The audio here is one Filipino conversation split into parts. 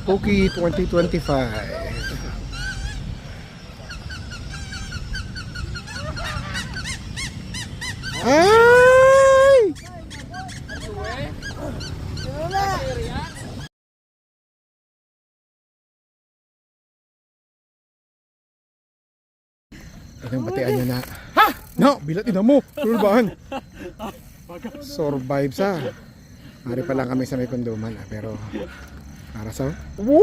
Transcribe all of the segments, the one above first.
Spooky 2025. Ay! Anong batian niya na? Ha? No, bilat ina mo. Turbahan. Survive sa. Mari pa lang kami sa may kondoman pero para sa woo!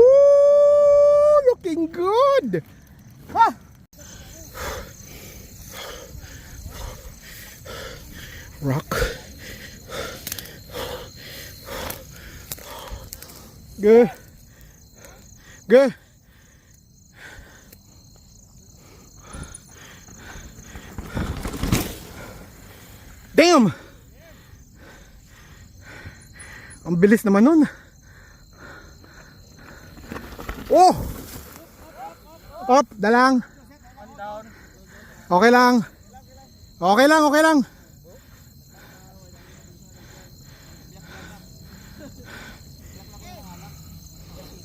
Looking good. Ha? Rock. Good. Good. Damn! Ang bilis naman nun. Oh! Up, dalang. Okay lang. Okay lang, okay lang.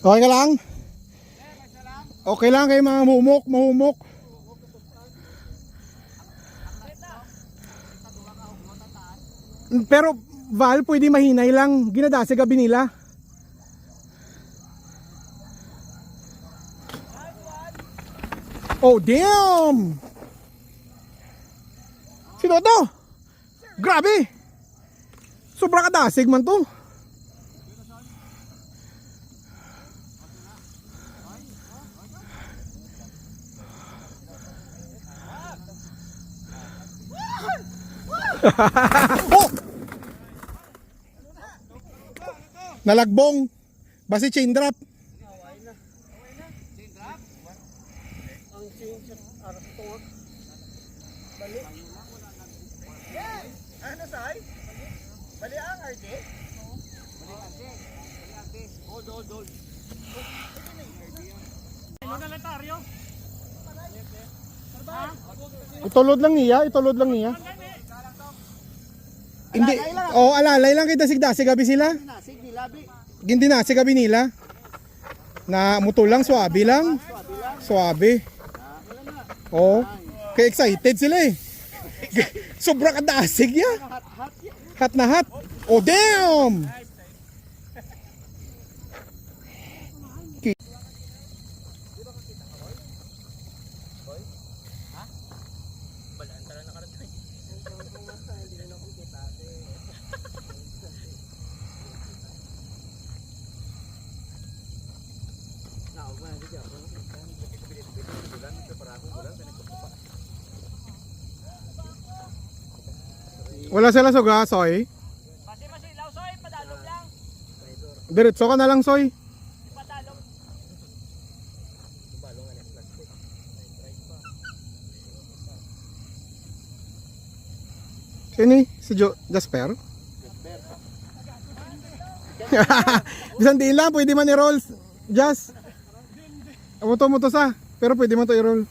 Okay ka lang? Okay lang kayo mga mahumok. Pero Val, pwede mahinay lang. Ginadasi gabi nila. Oh damn! Sino to? Grabe! Sobra kadasig man to. Oh! Nalagbong. Basi chain drop. Ang chain sa arastor. Bali. Ano say? Bali ang RD? Bali RD. Hold. Ano na letaryo? Itulod lang niya. Hindi. Oh, alalay lang kita sigdasig gabi sila. Gindi na si gabi nila. Na muto lang, swabe lang. Swabe. Oh, kaya excited sila eh. Sobra kadasig ya. Hot na hot. Oh damn. Wala sila suga, Soy. Masilaw soy, padalog lang. Diretso ka na lang, Soy. Padalog. Sino si Jasper? Bisan di lang, pwede man i-roll. Jas. Muto sa. Pero pwede man to i-roll.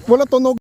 Wala tunog.